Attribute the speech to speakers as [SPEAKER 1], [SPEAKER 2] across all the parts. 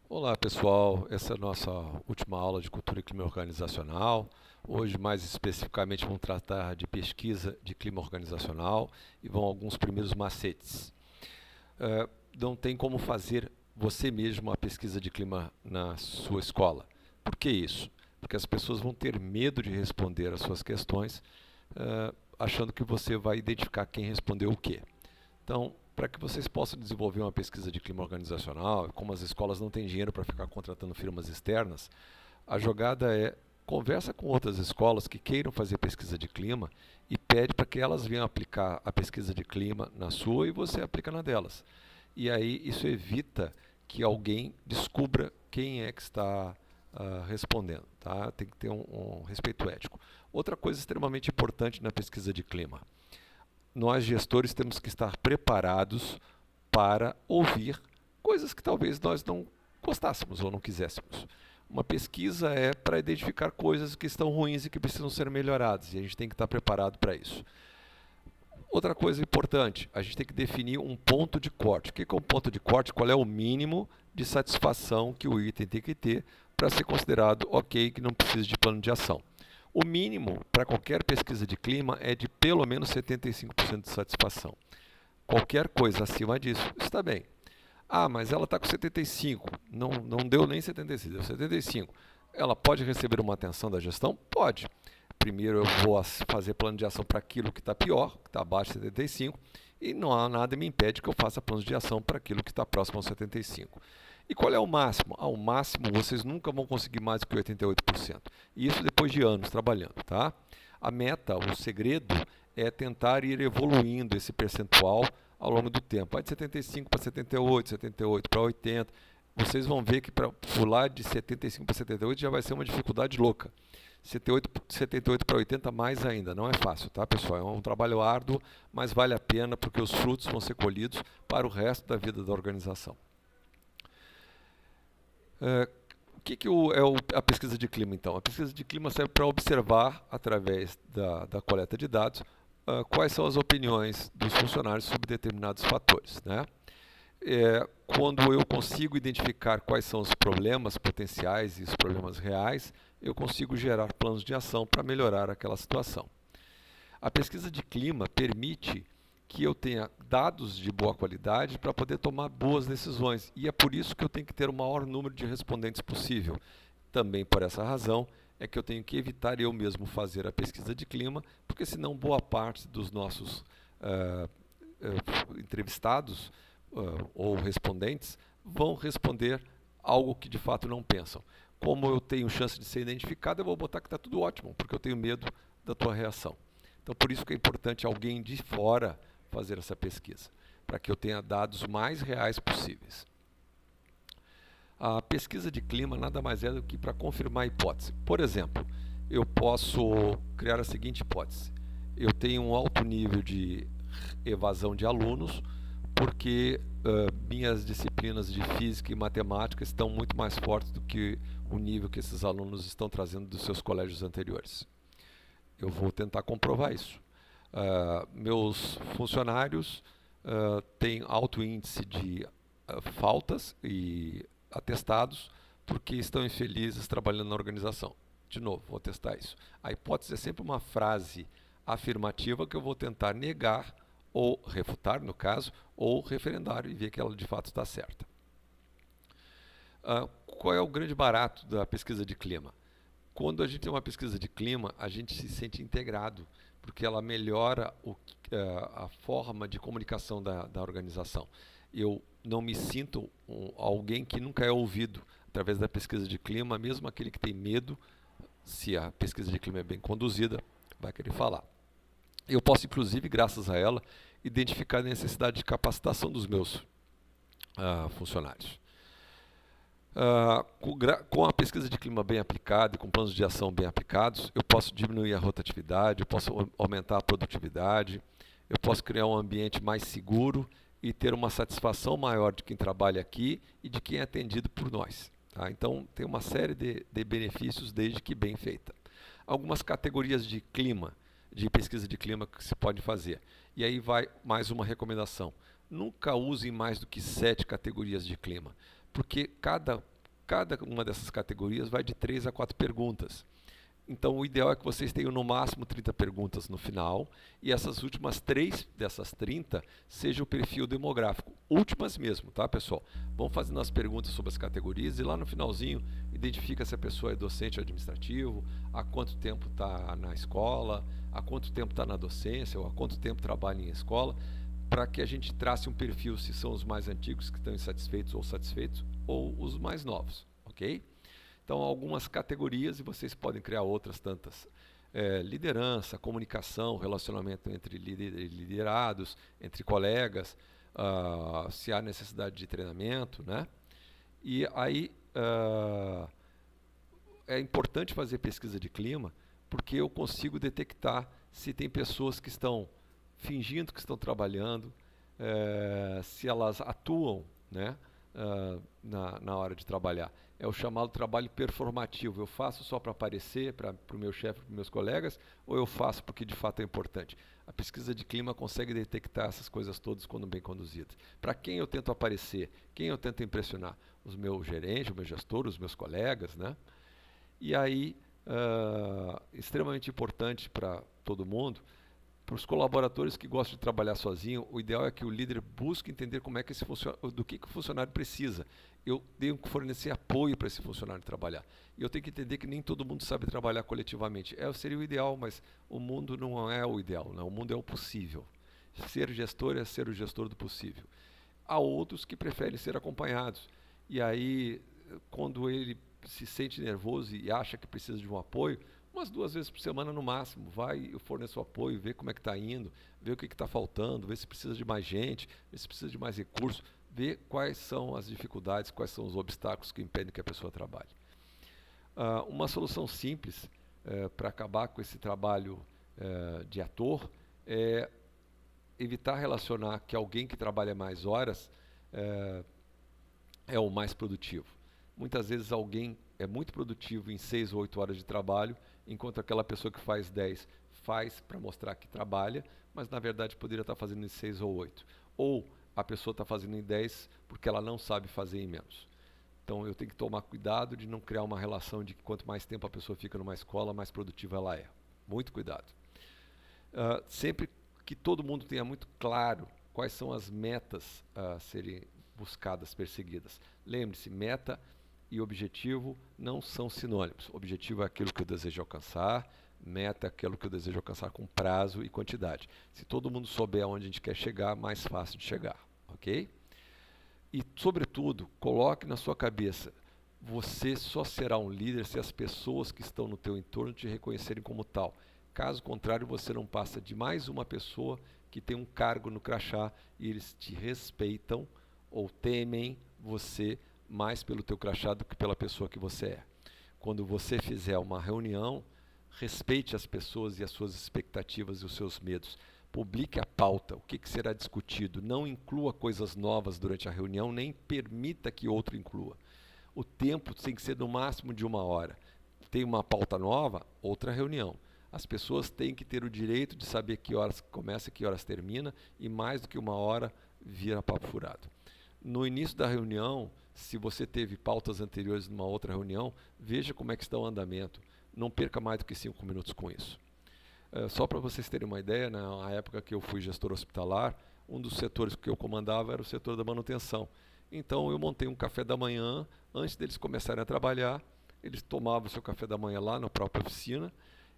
[SPEAKER 1] Olá pessoal, essa é a nossa última aula de cultura e clima organizacional. Hoje, mais especificamente, vamos tratar de pesquisa de clima organizacional e vão alguns primeiros macetes. Eh, não tem como fazer você mesmo a pesquisa de clima na sua escola. Por que isso? Porque as pessoas vão ter medo de responder as suas questões, achando que você vai identificar quem respondeu o quê. Então, para que vocês possam desenvolver uma pesquisa de clima organizacional, como as escolas não têm dinheiro para ficar contratando firmas externas, a jogada é conversa com outras escolas que queiram fazer pesquisa de clima e pede para que elas venham aplicar a pesquisa de clima na sua e você aplica na delas. E aí isso evita que alguém descubra quem é que está respondendo. Tá? Tem que ter um respeito ético. Outra coisa extremamente importante na pesquisa de clima: nós gestores temos que estar preparados para ouvir coisas que talvez nós não gostássemos ou não quiséssemos. Uma pesquisa é para identificar coisas que estão ruins e que precisam ser melhoradas, e a gente tem que estar preparado para isso. Outra coisa importante, a gente tem que definir um ponto de corte. O que é um ponto de corte? Qual é o mínimo de satisfação que o item tem que ter para ser considerado ok, que não precisa de plano de ação? O mínimo para qualquer pesquisa de clima é de pelo menos 75% de satisfação. Qualquer coisa acima disso está bem. Ah, mas ela está com 75, não deu nem 76, deu 75. Ela pode receber uma atenção da gestão? Pode. Primeiro eu vou fazer plano de ação para aquilo que está pior, que está abaixo de 75, e não há nada que me impede que eu faça planos de ação para aquilo que está próximo aos 75. E qual é o máximo? Ao máximo vocês nunca vão conseguir mais do que 88%. E isso depois de anos trabalhando, tá? A meta, o segredo é tentar ir evoluindo esse percentual ao longo do tempo. Vai de 75 para 78, 78 para 80. Vocês vão ver que para pular de 75 para 78 já vai ser uma dificuldade louca. 78 para 80 mais ainda, não é fácil, tá pessoal? É um trabalho árduo, mas vale a pena porque os frutos vão ser colhidos para o resto da vida da organização. O que é a pesquisa de clima, então? A pesquisa de clima serve para observar, através da coleta de dados, quais são as opiniões dos funcionários sobre determinados fatores. Né? Quando eu consigo identificar quais são os problemas potenciais e os problemas reais, eu consigo gerar planos de ação para melhorar aquela situação. A pesquisa de clima permite que eu tenha dados de boa qualidade para poder tomar boas decisões. E é por isso que eu tenho que ter o maior número de respondentes possível. Também por essa razão é que eu tenho que evitar eu mesmo fazer a pesquisa de clima, porque senão boa parte dos nossos entrevistados ou respondentes vão responder algo que de fato não pensam. Como eu tenho chance de ser identificado, eu vou botar que está tudo ótimo, porque eu tenho medo da tua reação. Então, por isso que é importante alguém de fora fazer essa pesquisa, para que eu tenha dados mais reais possíveis. A pesquisa de clima nada mais é do que para confirmar a hipótese. Por exemplo, eu posso criar a seguinte hipótese: eu tenho um alto nível de evasão de alunos porque minhas disciplinas de física e matemática estão muito mais fortes do que o nível que esses alunos estão trazendo dos seus colégios anteriores. Eu vou tentar comprovar isso. Meus funcionários têm alto índice de faltas e atestados porque estão infelizes trabalhando na organização. De novo, vou testar isso. A hipótese é sempre uma frase afirmativa que eu vou tentar negar ou refutar, no caso, ou referendar e ver que ela de fato está certa. Qual é o grande barato da pesquisa de clima? Quando a gente tem uma pesquisa de clima, a gente se sente integrado, porque ela melhora a forma de comunicação da organização. Eu não me sinto alguém que nunca é ouvido através da pesquisa de clima, mesmo aquele que tem medo, se a pesquisa de clima é bem conduzida, vai querer falar. Eu posso, inclusive, graças a ela, identificar a necessidade de capacitação dos meus funcionários. Com a pesquisa de clima bem aplicada e com planos de ação bem aplicados, eu posso diminuir a rotatividade, eu posso aumentar a produtividade, eu posso criar um ambiente mais seguro e ter uma satisfação maior de quem trabalha aqui e de quem é atendido por nós. Tá? Então, tem uma série de benefícios desde que bem feita. Algumas categorias de clima, de pesquisa de clima que se pode fazer. E aí vai mais uma recomendação. Nunca usem mais do que 7 categorias de clima, porque cada Cada uma dessas categorias vai de 3 a 4 perguntas. Então, o ideal é que vocês tenham no máximo 30 perguntas no final e essas últimas 3 dessas 30 seja o perfil demográfico. Últimas mesmo, tá, pessoal? Vão fazendo as perguntas sobre as categorias e lá no finalzinho identifica se a pessoa é docente ou administrativo, há quanto tempo está na escola, há quanto tempo está na docência ou há quanto tempo trabalha em escola, para que a gente trace um perfil se são os mais antigos que estão insatisfeitos ou os mais novos, ok? Então, algumas categorias e vocês podem criar outras tantas. Liderança, comunicação, relacionamento entre liderados, entre colegas, se há necessidade de treinamento, né? E aí é importante fazer pesquisa de clima porque eu consigo detectar se tem pessoas que estão fingindo que estão trabalhando, se elas atuam, né, na hora de trabalhar. É o chamado trabalho performativo. Eu faço só para aparecer para o meu chefe, para os meus colegas, ou eu faço porque de fato é importante? A pesquisa de clima consegue detectar essas coisas todas quando bem conduzidas. Para quem eu tento aparecer? Quem eu tento impressionar? Os meus gerentes, o meu gestor, os meus colegas, né? E aí, extremamente importante para todo mundo, para os colaboradores que gostam de trabalhar sozinho, o ideal é que o líder busque entender como é que do que o funcionário precisa. Eu tenho que fornecer apoio para esse funcionário trabalhar. E eu tenho que entender que nem todo mundo sabe trabalhar coletivamente. Seria o ideal, mas o mundo não é o ideal, né? O mundo é o possível. Ser gestor é ser o gestor do possível. Há outros que preferem ser acompanhados. E aí, quando ele se sente nervoso e acha que precisa de um apoio, umas 2 vezes por semana no máximo, vai e fornece o apoio, vê como é que está indo, vê o que está faltando, vê se precisa de mais gente, vê se precisa de mais recursos, vê quais são as dificuldades, quais são os obstáculos que impedem que a pessoa trabalhe. Uma solução simples para acabar com esse trabalho de ator é evitar relacionar que alguém que trabalha mais horas é o mais produtivo. Muitas vezes alguém é muito produtivo em 6 ou 8 horas de trabalho, enquanto aquela pessoa que faz 10 faz para mostrar que trabalha, mas na verdade poderia estar fazendo em 6 ou 8. Ou a pessoa está fazendo em 10 porque ela não sabe fazer em menos. Então eu tenho que tomar cuidado de não criar uma relação de que quanto mais tempo a pessoa fica numa escola, mais produtiva ela é. Muito cuidado. Sempre que todo mundo tenha muito claro quais são as metas a serem buscadas, perseguidas. Lembre-se, meta e objetivo não são sinônimos. Objetivo é aquilo que eu desejo alcançar, meta é aquilo que eu desejo alcançar com prazo e quantidade. Se todo mundo souber aonde a gente quer chegar, mais fácil de chegar, ok? E, sobretudo, coloque na sua cabeça, você só será um líder se as pessoas que estão no teu entorno te reconhecerem como tal. Caso contrário, você não passa de mais uma pessoa que tem um cargo no crachá e eles te respeitam ou temem você mais pelo teu crachá do que pela pessoa que você é. Quando você fizer uma reunião, respeite as pessoas e as suas expectativas e os seus medos. Publique a pauta, o que será discutido. Não inclua coisas novas durante a reunião, nem permita que outro inclua. O tempo tem que ser no máximo de 1 hora. Tem uma pauta nova, outra reunião. As pessoas têm que ter o direito de saber que horas começa e que horas termina, e mais do que 1 hora vira papo furado. No início da reunião, se você teve pautas anteriores numa outra reunião, veja como é que está o andamento. Não perca mais do que 5 minutos com isso. Só para vocês terem uma ideia, na época que eu fui gestor hospitalar, um dos setores que eu comandava era o setor da manutenção. Então eu montei um café da manhã, antes deles começarem a trabalhar, eles tomavam o seu café da manhã lá na própria oficina,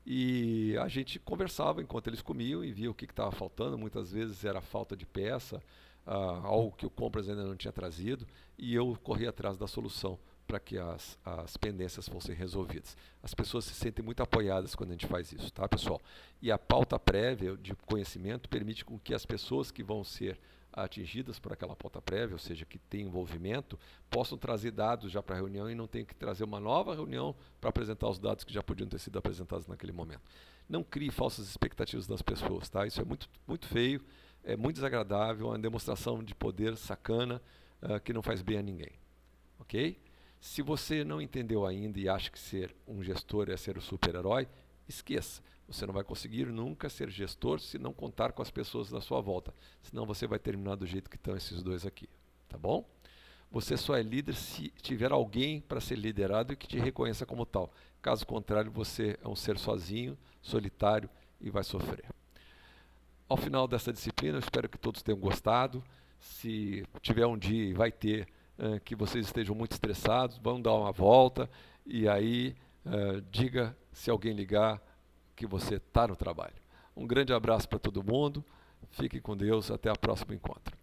[SPEAKER 1] e a gente conversava enquanto eles comiam e via o que estava faltando. Muitas vezes era falta de peça, algo que o compras ainda não tinha trazido, e eu corria atrás da solução para que as pendências fossem resolvidas. As pessoas se sentem muito apoiadas quando a gente faz isso, tá, pessoal? E a pauta prévia de conhecimento permite com que as pessoas que vão ser atingidas por aquela pauta prévia, ou seja, que tem envolvimento, possam trazer dados já para a reunião e não tenham que trazer uma nova reunião para apresentar os dados que já podiam ter sido apresentados naquele momento. Não crie falsas expectativas das pessoas, tá? Isso é muito, muito feio, é muito desagradável, é uma demonstração de poder sacana que não faz bem a ninguém, ok? Se você não entendeu ainda e acha que ser um gestor é ser o super-herói, esqueça. Você não vai conseguir nunca ser gestor se não contar com as pessoas da sua volta. Senão você vai terminar do jeito que estão esses dois aqui. Tá bom? Você só é líder se tiver alguém para ser liderado e que te reconheça como tal. Caso contrário, você é um ser sozinho, solitário e vai sofrer. Ao final dessa disciplina, eu espero que todos tenham gostado. Se tiver um dia, e vai ter, que vocês estejam muito estressados, vão dar uma volta e aí diga, se alguém ligar, que você está no trabalho. Um grande abraço para todo mundo, fique com Deus, até o próximo encontro.